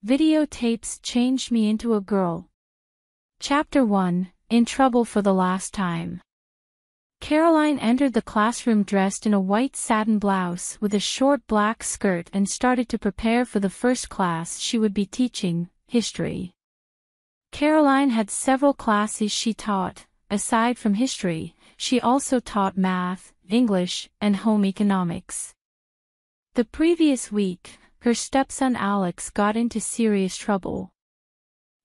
Videotapes changed me into a girl. Chapter 1, In Trouble for the Last Time. Caroline entered the classroom dressed in a white satin blouse with a short black skirt and started to prepare for the first class she would be teaching, history. Caroline had several classes she taught. Aside from history, she also taught math, English, and home economics. The previous week, her stepson Alex got into serious trouble.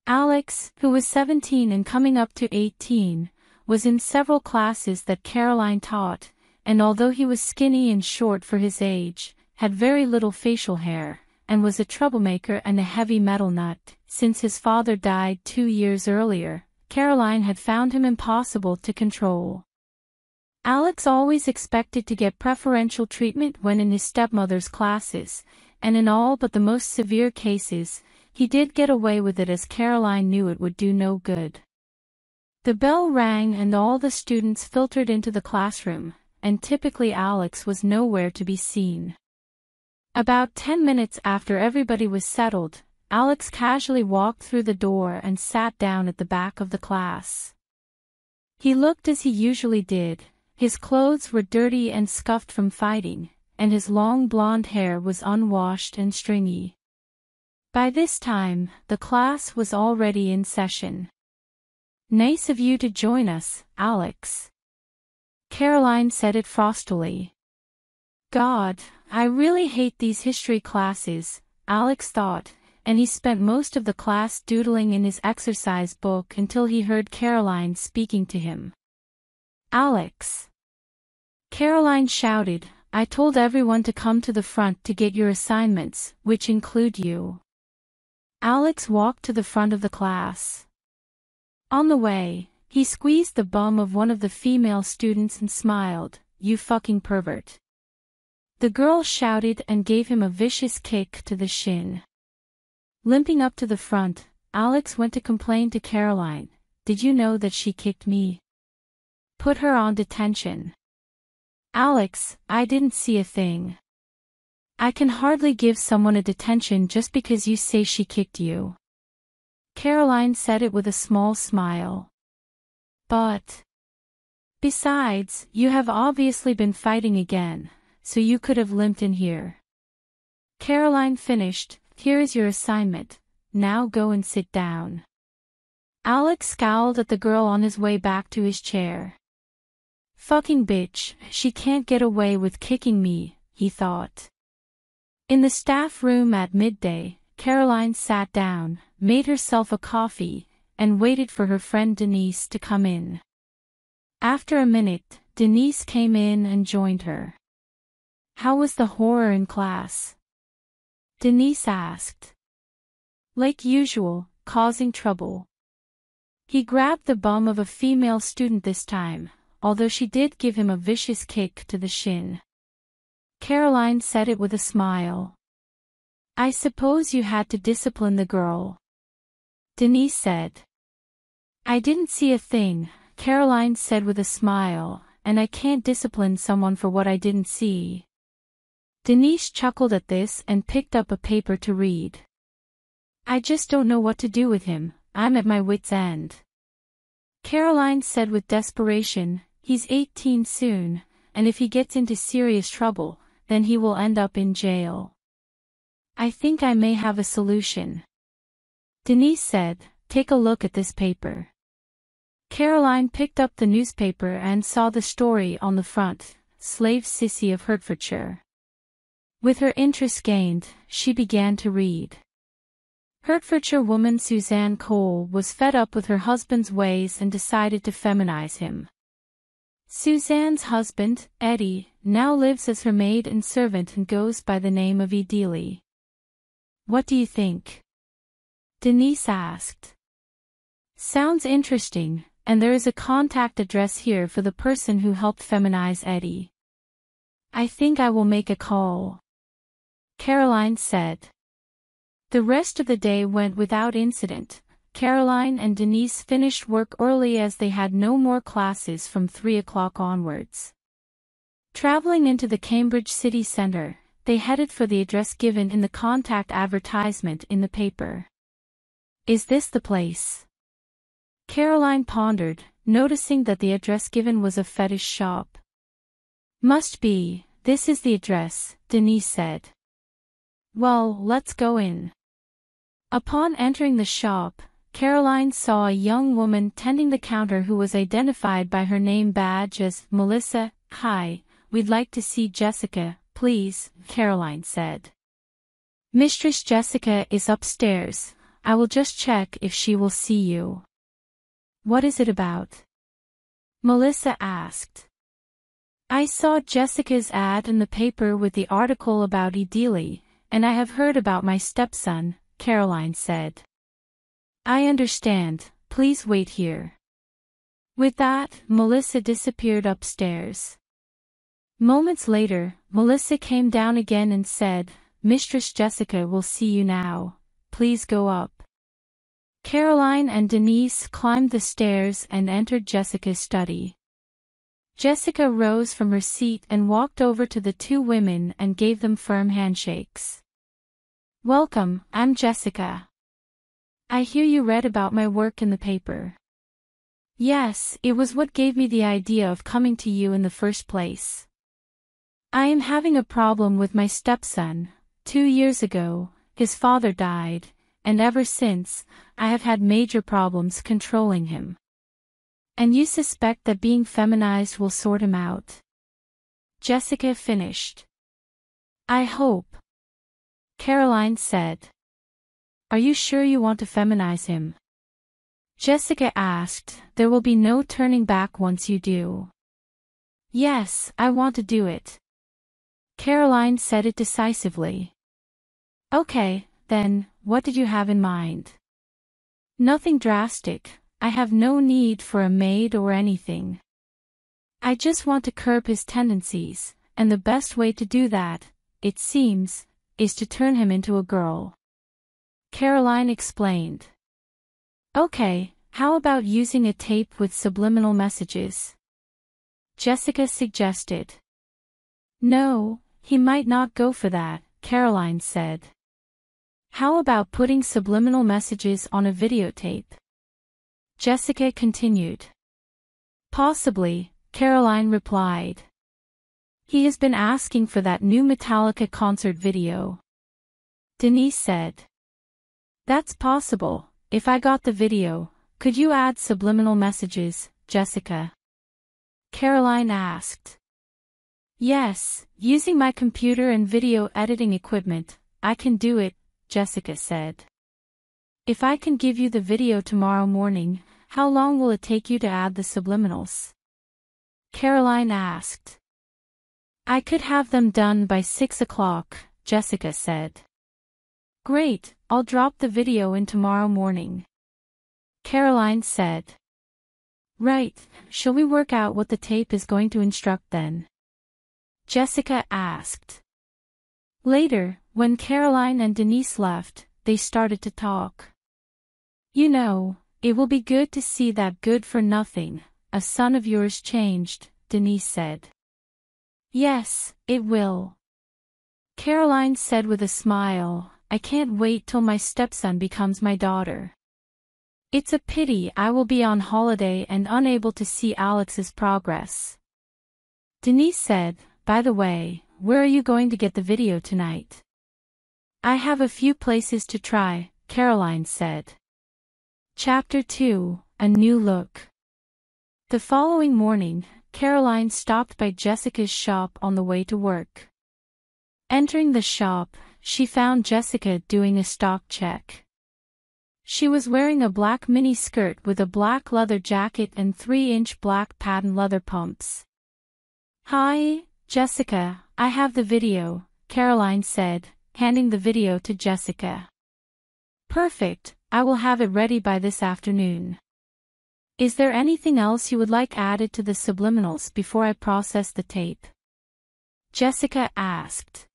Alex, who was 17 and coming up to 18, was in several classes that Caroline taught, and although he was skinny and short for his age, had very little facial hair, and was a troublemaker and a heavy metal nut, since his father died 2 years earlier, Caroline had found him impossible to control. Alex always expected to get preferential treatment when in his stepmother's classes, and in all but the most severe cases, he did get away with it as Caroline knew it would do no good. The bell rang and all the students filtered into the classroom, and typically Alex was nowhere to be seen. About 10 minutes after everybody was settled, Alex casually walked through the door and sat down at the back of the class. He looked as he usually did. His clothes were dirty and scuffed from fighting, and his long blonde hair was unwashed and stringy. By this time, the class was already in session. "Nice of you to join us, Alex." Caroline said it frostily. "God, I really hate these history classes," Alex thought, and he spent most of the class doodling in his exercise book until he heard Caroline speaking to him. "Alex!" Caroline shouted, "I told everyone to come to the front to get your assignments, which include you." Alex walked to the front of the class. On the way, he squeezed the bum of one of the female students and smiled, "You fucking pervert." The girl shouted and gave him a vicious kick to the shin. Limping up to the front, Alex went to complain to Caroline, "Did you know that she kicked me? Put her on detention." "Alex, I didn't see a thing. I can hardly give someone a detention just because you say she kicked you." Caroline said it with a small smile. "But besides, you have obviously been fighting again, so you could have limped in here." Caroline finished, "Here is your assignment, now go and sit down." Alex scowled at the girl on his way back to his chair. "Fucking bitch, she can't get away with kicking me," he thought. In the staff room at midday, Caroline sat down, made herself a coffee, and waited for her friend Denise to come in. After a minute, Denise came in and joined her. "How was the horror in class?" Denise asked. "Like usual, causing trouble." He grabbed the bum of a female student this time, although she did give him a vicious kick to the shin. Caroline said it with a smile. "I suppose you had to discipline the girl." Denise said. "I didn't see a thing," Caroline said with a smile, "and I can't discipline someone for what I didn't see." Denise chuckled at this and picked up a paper to read. "I just don't know what to do with him, I'm at my wit's end." Caroline said with desperation, "He's 18 soon, and if he gets into serious trouble, then he will end up in jail." "I think I may have a solution." Denise said, "Take a look at this paper." Caroline picked up the newspaper and saw the story on the front, "Slave Sissy of Hertfordshire." With her interest gained, she began to read. Hertfordshire woman Suzanne Cole was fed up with her husband's ways and decided to feminize him. Suzanne's husband, Eddie, now lives as her maid and servant and goes by the name of Edili. "What do you think?" Denise asked. "Sounds interesting, and there is a contact address here for the person who helped feminize Eddie. I think I will make a call," Caroline said. The rest of the day went without incident. Caroline and Denise finished work early as they had no more classes from 3 o'clock onwards. Traveling into the Cambridge city centre, they headed for the address given in the contact advertisement in the paper. Is this the place? Caroline pondered, noticing that the address given was a fetish shop. Must be, this is the address, Denise said. Well, let's go in. Upon entering the shop, Caroline saw a young woman tending the counter who was identified by her name badge as Melissa. Hi, we'd like to see Jessica, please, Caroline said. Mistress Jessica is upstairs. I will just check if she will see you. What is it about? Melissa asked. I saw Jessica's ad in the paper with the article about Ideally, and I have heard about my stepson, Caroline said. I understand, please wait here. With that, Melissa disappeared upstairs. Moments later, Melissa came down again and said, Mistress Jessica will see you now, please go up. Caroline and Denise climbed the stairs and entered Jessica's study. Jessica rose from her seat and walked over to the two women and gave them firm handshakes. Welcome, I'm Jessica. I hear you read about my work in the paper. Yes, it was what gave me the idea of coming to you in the first place. I am having a problem with my stepson. 2 years ago, his father died, and ever since, I have had major problems controlling him. And you suspect that being feminized will sort him out? Jessica finished. I hope. Caroline said. Are you sure you want to feminize him? Jessica asked. There will be no turning back once you do. Yes, I want to do it. Caroline said it decisively. Okay, then, what did you have in mind? Nothing drastic. I have no need for a maid or anything. I just want to curb his tendencies, and the best way to do that, it seems, is to turn him into a girl. Caroline explained. Okay, how about using a tape with subliminal messages? Jessica suggested. No, he might not go for that, Caroline said. How about putting subliminal messages on a videotape? Jessica continued. Possibly, Caroline replied. He has been asking for that new Metallica concert video. Denise said. That's possible. If I got the video, could you add subliminal messages, Jessica? Caroline asked. Yes, using my computer and video editing equipment, I can do it, Jessica said. If I can give you the video tomorrow morning, how long will it take you to add the subliminals? Caroline asked. I could have them done by 6 o'clock, Jessica said. Great, I'll drop the video in tomorrow morning. Caroline said. Right, shall we work out what the tape is going to instruct then? Jessica asked. Later, when Caroline and Denise left, they started to talk. You know, it will be good to see that good-for-nothing, a son of yours changed, Denise said. Yes, it will. Caroline said with a smile, I can't wait till my stepson becomes my daughter. It's a pity I will be on holiday and unable to see Alex's progress. Denise said, by the way, where are you going to get the video tonight? I have a few places to try, Caroline said. Chapter 2, A New Look. The following morning, Caroline stopped by Jessica's shop on the way to work. Entering the shop, she found Jessica doing a stock check. She was wearing a black mini skirt with a black leather jacket and 3-inch black patent leather pumps. Hi, Jessica, I have the video, Caroline said, handing the video to Jessica. Perfect, I will have it ready by this afternoon. Is there anything else you would like added to the subliminals before I process the tape? Jessica asked.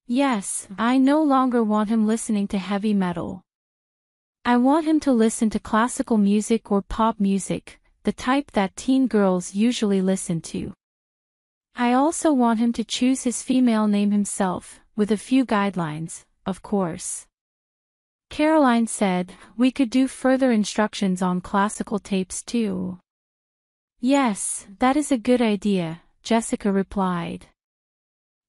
Yes, I no longer want him listening to heavy metal. I want him to listen to classical music or pop music, the type that teen girls usually listen to. I also want him to choose his female name himself, with a few guidelines, of course. Caroline said, we could do further instructions on classical tapes too. Yes, that is a good idea, Jessica replied.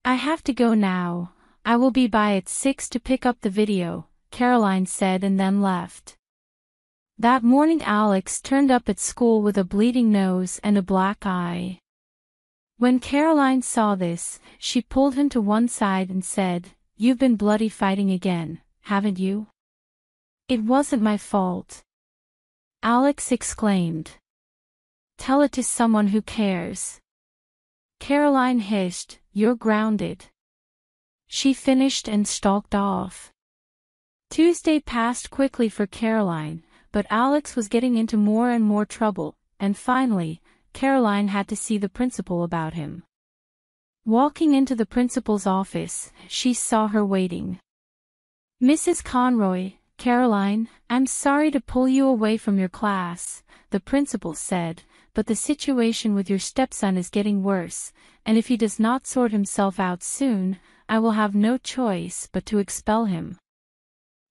I have to go now. I will be by at 6 to pick up the video, Caroline said and then left. That morning Alex turned up at school with a bleeding nose and a black eye. When Caroline saw this, she pulled him to one side and said, You've been bloody fighting again, haven't you? It wasn't my fault. Alex exclaimed. Tell it to someone who cares. Caroline hissed, You're grounded. She finished and stalked off. Tuesday passed quickly for Caroline, but Alex was getting into more and more trouble, and finally, Caroline had to see the principal about him. Walking into the principal's office, she saw her waiting. Mrs. Conroy, Caroline, I'm sorry to pull you away from your class, the principal said, but the situation with your stepson is getting worse, and if he does not sort himself out soon, I will have no choice but to expel him.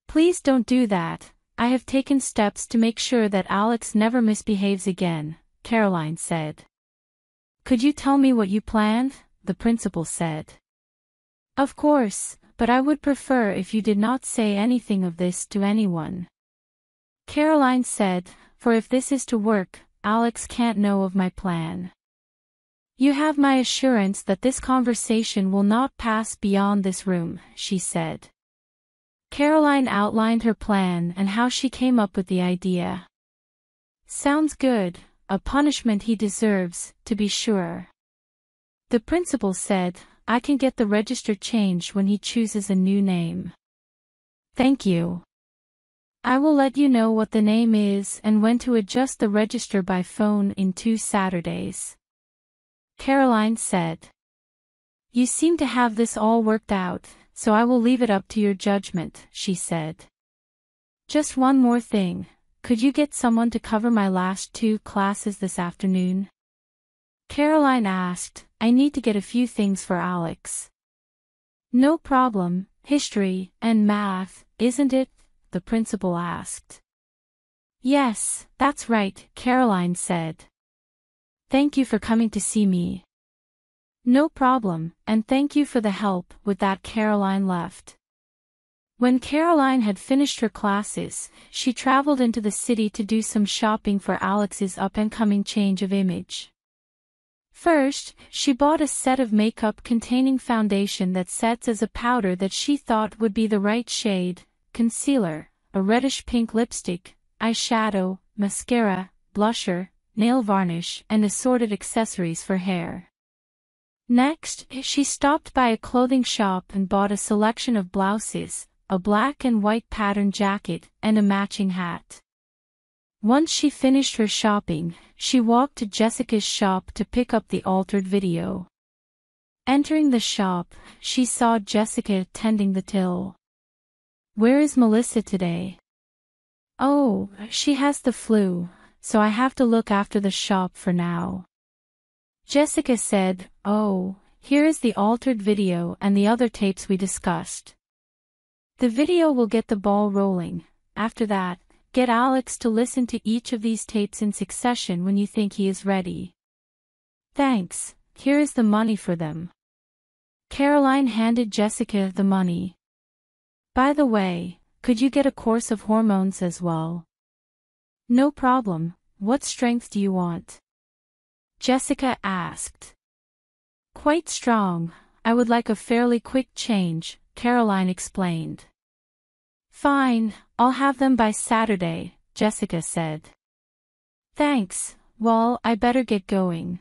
Please don't do that. I have taken steps to make sure that Alex never misbehaves again, Caroline said. Could you tell me what you planned? The principal said. Of course, but I would prefer if you did not say anything of this to anyone. Caroline said, for if this is to work, Alex can't know of my plan. You have my assurance that this conversation will not pass beyond this room, she said. Caroline outlined her plan and how she came up with the idea. Sounds good, a punishment he deserves, to be sure. The principal said, I can get the register changed when he chooses a new name. Thank you. I will let you know what the name is and when to adjust the register by phone in 2 Saturdays. Caroline said. You seem to have this all worked out, so I will leave it up to your judgment, she said. Just one more thing, could you get someone to cover my last 2 classes this afternoon? Caroline asked, I need to get a few things for Alex. No problem, history and math, isn't it? The principal asked. Yes, that's right, Caroline said. Thank you for coming to see me. No problem, and thank you for the help. With that, Caroline left. When Caroline had finished her classes, she traveled into the city to do some shopping for Alex's up-and-coming change of image. First, she bought a set of makeup containing foundation that sets as a powder that she thought would be the right shade, concealer, a reddish-pink lipstick, eyeshadow, mascara, blusher, nail varnish, and assorted accessories for hair. Next, she stopped by a clothing shop and bought a selection of blouses, a black and white pattern jacket, and a matching hat. Once she finished her shopping, she walked to Jessica's shop to pick up the altered video. Entering the shop, she saw Jessica tending the till. Where is Melissa today? Oh, she has the flu, so I have to look after the shop for now. Jessica said, Oh, here is the altered video and the other tapes we discussed. The video will get the ball rolling. After that, get Alex to listen to each of these tapes in succession when you think he is ready. Thanks, here is the money for them. Caroline handed Jessica the money. By the way, could you get a course of hormones as well? No problem, what strength do you want? Jessica asked. Quite strong, I would like a fairly quick change, Caroline explained. Fine, I'll have them by Saturday, Jessica said. Thanks, well, I better get going.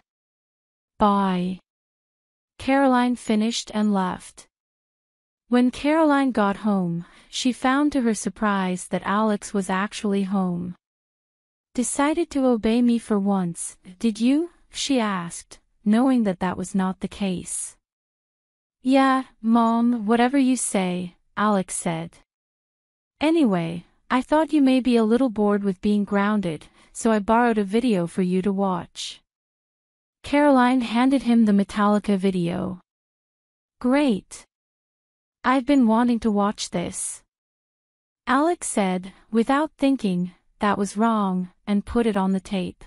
Bye. Caroline finished and left. When Caroline got home, she found to her surprise that Alex was actually home. Decided to obey me for once, did you? She asked, knowing that that was not the case. Yeah, Mom, whatever you say, Alex said. Anyway, I thought you may be a little bored with being grounded, so I borrowed a video for you to watch. Caroline handed him the Metallica video. Great. I've been wanting to watch this. Alex said, without thinking, that was wrong, and put it on the tape.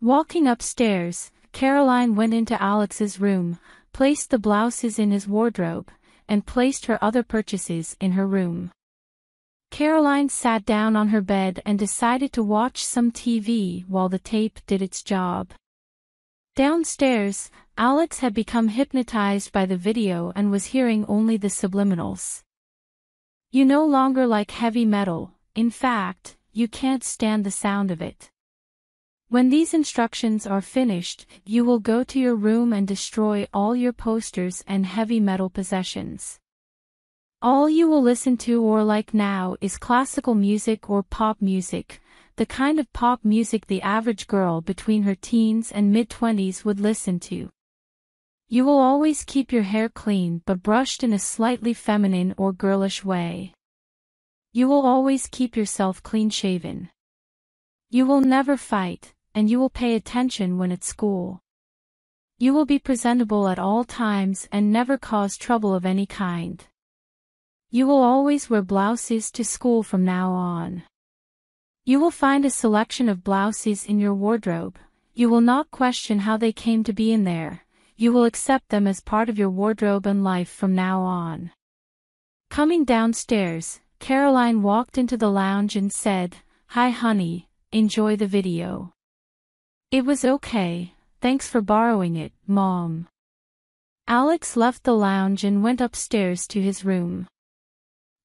Walking upstairs, Caroline went into Alex's room, placed the blouses in his wardrobe, and placed her other purchases in her room. Caroline sat down on her bed and decided to watch some TV while the tape did its job. Downstairs, Alex had become hypnotized by the video and was hearing only the subliminals. You no longer like heavy metal, in fact, you can't stand the sound of it. When these instructions are finished, you will go to your room and destroy all your posters and heavy metal possessions. All you will listen to or like now is classical music or pop music, the kind of pop music the average girl between her teens and mid-20s would listen to. You will always keep your hair clean but brushed in a slightly feminine or girlish way. You will always keep yourself clean-shaven. You will never fight, and you will pay attention when at school. You will be presentable at all times and never cause trouble of any kind. You will always wear blouses to school from now on. You will find a selection of blouses in your wardrobe. You will not question how they came to be in there. You will accept them as part of your wardrobe and life from now on. Coming downstairs, Caroline walked into the lounge and said, "Hi honey, enjoy the video." "It was okay, thanks for borrowing it, Mom." Alex left the lounge and went upstairs to his room.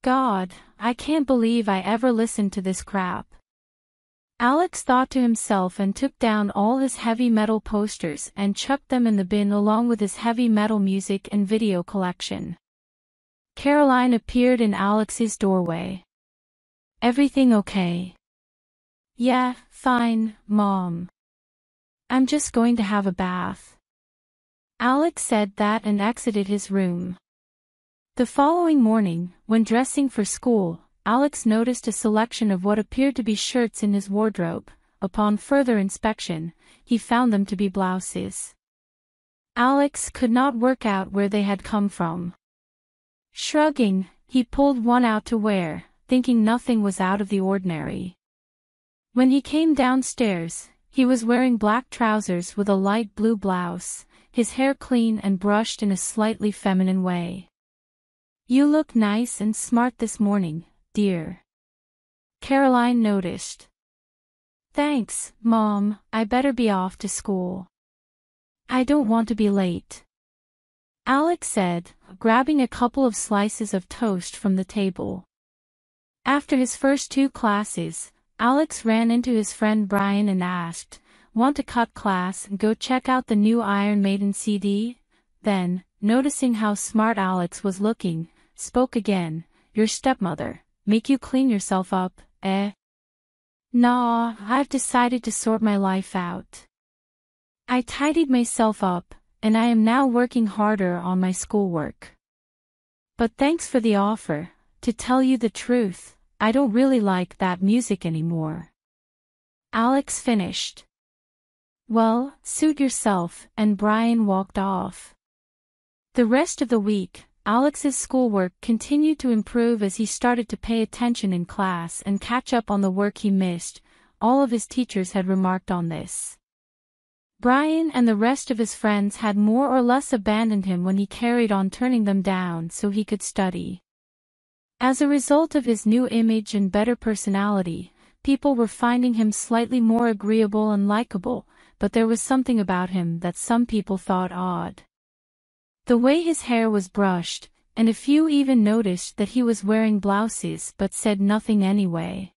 God, I can't believe I ever listened to this crap. Alex thought to himself and took down all his heavy metal posters and chucked them in the bin along with his heavy metal music and video collection. Caroline appeared in Alex's doorway. "Everything okay?" "Yeah, fine, Mom. I'm just going to have a bath." Alex said that and exited his room. The following morning, when dressing for school, Alex noticed a selection of what appeared to be shirts in his wardrobe. Upon further inspection, he found them to be blouses. Alex could not work out where they had come from. Shrugging, he pulled one out to wear, thinking nothing was out of the ordinary. When he came downstairs, he was wearing black trousers with a light blue blouse, his hair clean and brushed in a slightly feminine way. "You look nice and smart this morning, dear," Caroline noticed. "Thanks, Mom, I better be off to school. I don't want to be late," Alex said, grabbing a couple of slices of toast from the table. After his first 2 classes, Alex ran into his friend Brian and asked, "Want to cut class and go check out the new Iron Maiden CD?" Then, noticing how smart Alex was looking, spoke again, "Your stepmother, make you clean yourself up, eh?" "Nah, I've decided to sort my life out. I tidied myself up, and I am now working harder on my schoolwork. But thanks for the offer. To tell you the truth, I don't really like that music anymore," Alex finished. "Well, suit yourself," and Brian walked off. The rest of the week, Alex's schoolwork continued to improve as he started to pay attention in class and catch up on the work he missed. All of his teachers had remarked on this. Brian and the rest of his friends had more or less abandoned him when he carried on turning them down so he could study. As a result of his new image and better personality, people were finding him slightly more agreeable and likable, but there was something about him that some people thought odd. The way his hair was brushed, and a few even noticed that he was wearing blouses but said nothing anyway.